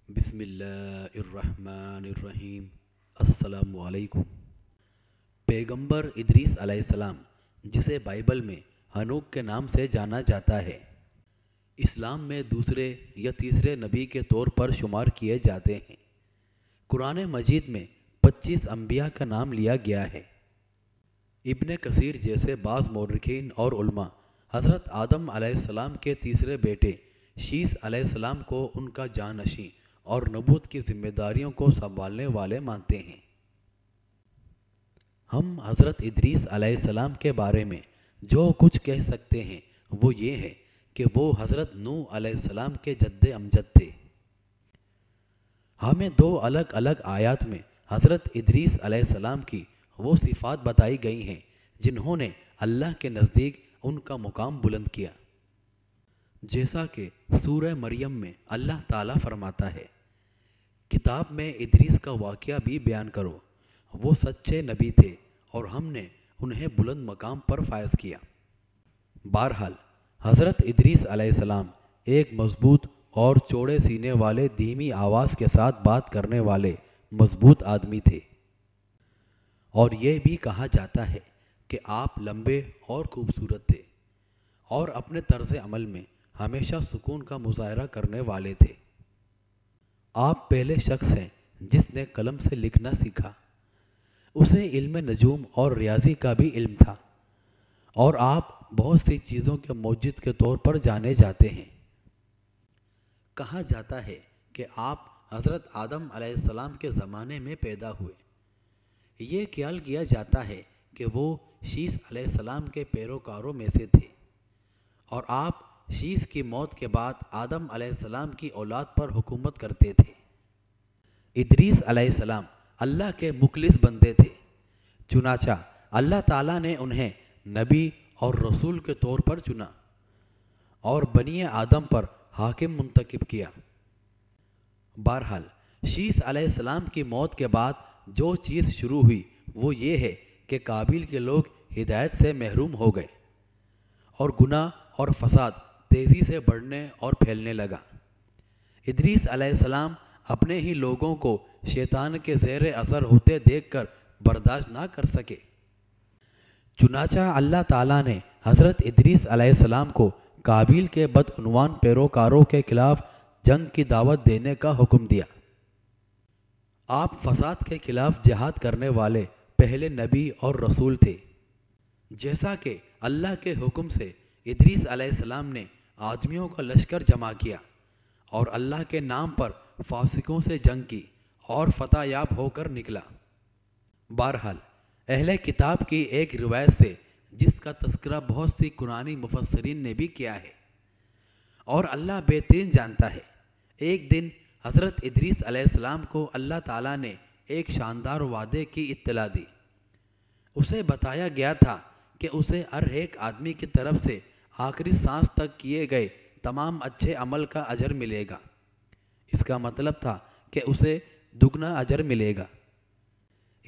بسم اللہ الرحمن الرحیم۔ السلام علیکم۔ پیغمبر ادریس علیہ السلام، جسے بائبل میں ہنوک کے نام سے جانا جاتا ہے، اسلام میں دوسرے یا تیسرے نبی کے طور پر شمار کیے جاتے ہیں۔ قرآن مجید میں 25 انبیاء کا نام لیا گیا ہے۔ ابن کثیر جیسے بعض مورخین اور علماء حضرت آدم علیہ السلام کے تیسرے بیٹے شیس علیہ السلام کو ان کا جانشین اور نبوت کی ذمہ داریوں کو سنبھالنے والے مانتے ہیں۔ ہم حضرت ادریس علیہ السلام کے بارے میں جو کچھ کہہ سکتے ہیں وہ یہ ہے کہ وہ حضرت نوح علیہ السلام کے جد امجد تھے۔ ہمیں 2 الگ الگ آیات میں حضرت ادریس علیہ السلام کی وہ صفات بتائی گئی ہیں جنہوں نے اللہ کے نزدیک ان کا مقام بلند کیا، جیسا کہ سورہ مریم میں اللہ تعالیٰ فرماتا ہے، کتاب میں ادریس کا واقعہ بھی بیان کرو، وہ سچے نبی تھے اور ہم نے انہیں بلند مقام پر فائز کیا۔ بہرحال حضرت ادریس علیہ السلام ایک مضبوط اور چوڑے سینے والے دھیمی آواز کے ساتھ بات کرنے والے مضبوط آدمی تھے، اور یہ بھی کہا جاتا ہے کہ آپ لمبے اور خوبصورت تھے اور اپنے طرز عمل میں ہمیشہ سکون کا مظاہرہ کرنے والے تھے۔ آپ پہلے شخص ہیں جس نے قلم سے لکھنا سیکھا۔ اسے علم نجوم اور ریاضی کا بھی علم تھا، اور آپ بہت سی چیزوں کے موجد کے طور پر جانے جاتے ہیں۔ کہا جاتا ہے کہ آپ حضرت آدم علیہ السلام کے زمانے میں پیدا ہوئے۔ یہ خیال کیا جاتا ہے کہ وہ شیس علیہ السلام کے پیروکاروں میں سے تھے، اور آپ شیس کی موت کے بعد آدم علیہ السلام کی اولاد پر حکومت کرتے تھے۔ ادریس علیہ السلام اللہ کے مخلص بندے تھے، چنانچہ اللہ تعالیٰ نے انہیں نبی اور رسول کے طور پر چنا اور بنی آدم پر حاکم منتخب کیا۔ بہرحال شیس علیہ السلام کی موت کے بعد جو چیز شروع ہوئی وہ یہ ہے کہ قابیل کے لوگ ہدایت سے محروم ہو گئے، اور گناہ اور فساد تیزی سے بڑھنے اور پھیلنے لگا۔ ادریس علیہ السلام اپنے ہی لوگوں کو شیطان کے زیر اثر ہوتے دیکھ کر برداشت نہ کر سکے، چنانچہ اللہ تعالیٰ نے حضرت ادریس علیہ السلام کو قابیل کے بدعنوان پیروکاروں کے خلاف جنگ کی دعوت دینے کا حکم دیا۔ آپ فساد کے خلاف جہاد کرنے والے پہلے نبی اور رسول تھے۔ جیسا کہ اللہ کے حکم سے ادریس علیہ السلام نے آدمیوں کا لشکر جمع کیا اور اللہ کے نام پر فاسقوں سے جنگ کی اور فتح یاب ہو کر نکلا۔ بہرحال اہل کتاب کی ایک روایت سے جس کا تذکرہ بہت سی قرآنی مفسرین نے بھی کیا ہے، اور اللہ بہترین جانتا ہے، ایک دن حضرت ادریس علیہ السلام کو اللہ تعالیٰ نے ایک شاندار وعدے کی اطلاع دی۔ اسے بتایا گیا تھا کہ اسے ہر ایک آدمی کی طرف سے آخری سانس تک کیے گئے تمام اچھے عمل کا اجر ملے گا۔ اس کا مطلب تھا کہ اسے دگنا اجر ملے گا۔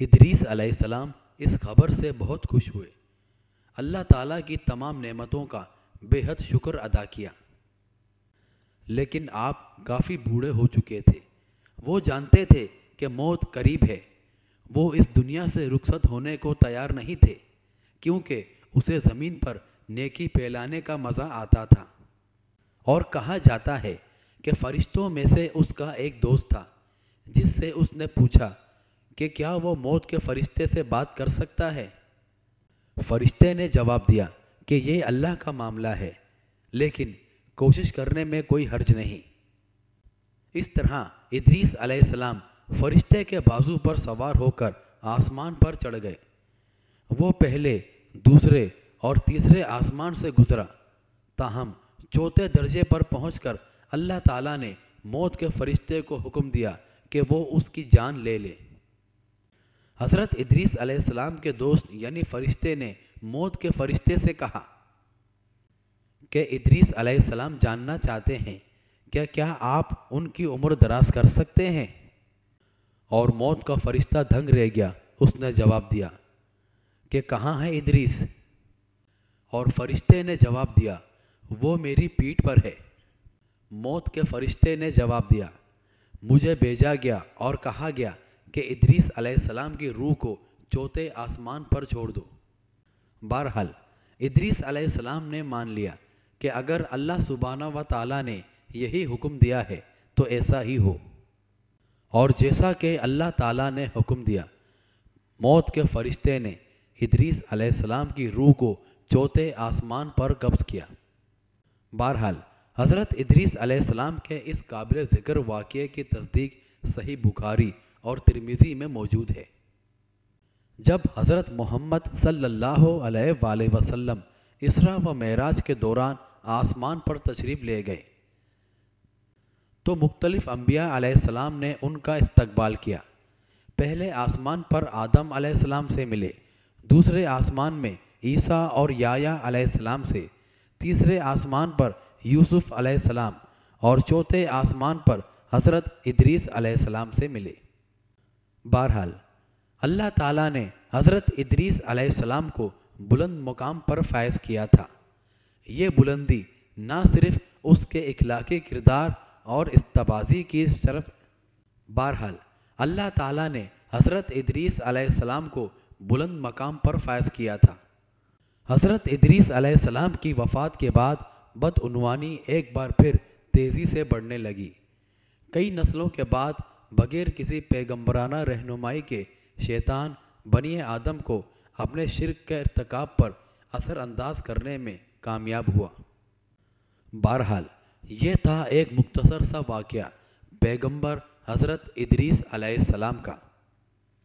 ادریس علیہ السلام اس خبر سے بہت خوش ہوئے، اللہ تعالیٰ کی تمام نعمتوں کا بے حد شکر ادا کیا۔ لیکن آپ کافی بوڑھے ہو چکے تھے۔ وہ جانتے تھے کہ موت قریب ہے۔ وہ اس دنیا سے رخصت ہونے کو تیار نہیں تھے، کیونکہ اسے زمین پر نیکی پھیلانے کا مزہ آتا تھا، اور کہا جاتا ہے کہ فرشتوں میں سے اس کا ایک دوست تھا جس سے اس نے پوچھا کہ کیا وہ موت کے فرشتے سے بات کر سکتا ہے؟ فرشتے نے جواب دیا کہ یہ اللہ کا معاملہ ہے، لیکن کوشش کرنے میں کوئی حرج نہیں۔ اس طرح ادریس علیہ السلام فرشتے کے بازو پر سوار ہو کر آسمان پر چڑھ گئے۔ وہ پہلے، دوسرے اور تیسرے آسمان سے گزرا، تاہم چوتھے درجے پر پہنچ کر اللہ تعالیٰ نے موت کے فرشتے کو حکم دیا کہ وہ اس کی جان لے لے۔ حضرت ادریس علیہ السلام کے دوست یعنی فرشتے نے موت کے فرشتے سے کہا کہ ادریس علیہ السلام جاننا چاہتے ہیں کہ کیا آپ ان کی عمر دراز کر سکتے ہیں؟ اور موت کا فرشتہ دنگ رہ گیا۔ اس نے جواب دیا کہ کہاں ہے ادریس؟ اور فرشتے نے جواب دیا وہ میری پیٹھ پر ہے۔ موت کے فرشتے نے جواب دیا مجھے بھیجا گیا اور کہا گیا کہ ادریس علیہ السلام کی روح کو چوتھے آسمان پر چھوڑ دو۔ بہرحال ادریس علیہ السلام نے مان لیا کہ اگر اللہ سبحانہ و تعالیٰ نے یہی حکم دیا ہے تو ایسا ہی ہو، اور جیسا کہ اللہ تعالیٰ نے حکم دیا، موت کے فرشتے نے ادریس علیہ السلام کی روح کو چوتھے آسمان پر قبض کیا۔ بہرحال حضرت ادریس علیہ السلام کے اس قابل ذکر واقعے کی تصدیق صحیح بخاری اور ترمذی میں موجود ہے۔ جب حضرت محمد صلی اللہ علیہ وآلہ وسلم اسراء و معراج کے دوران آسمان پر تشریف لے گئے تو مختلف انبیاء علیہ السلام نے ان کا استقبال کیا۔ پہلے آسمان پر آدم علیہ السلام سے ملے، دوسرے آسمان میں عیسیٰ اور یحییٰ علیہ السلام سے، تیسرے آسمان پر یوسف علیہ السلام اور چوتھے آسمان پر حضرت ادریس علیہ السلام سے ملے۔ بہرحال اللہ تعالیٰ نے حضرت ادریس علیہ السلام کو بلند مقام پر فائز کیا تھا۔ یہ بلندی نہ صرف اس کے اخلاقی کردار اور استباذی کی شرف، بہرحال اللہ تعالیٰ نے حضرت ادریس علیہ السلام کو بلند مقام پر فائز کیا تھا۔ حضرت ادریس علیہ السلام کی وفات کے بعد بدعنوانی ایک بار پھر تیزی سے بڑھنے لگی۔ کئی نسلوں کے بعد بغیر کسی پیغمبرانہ رہنمائی کے شیطان بنی آدم کو اپنے شرک کے ارتکاب پر اثر انداز کرنے میں کامیاب ہوا۔ بہرحال یہ تھا ایک مختصر سا واقعہ پیغمبر حضرت ادریس علیہ السلام کا۔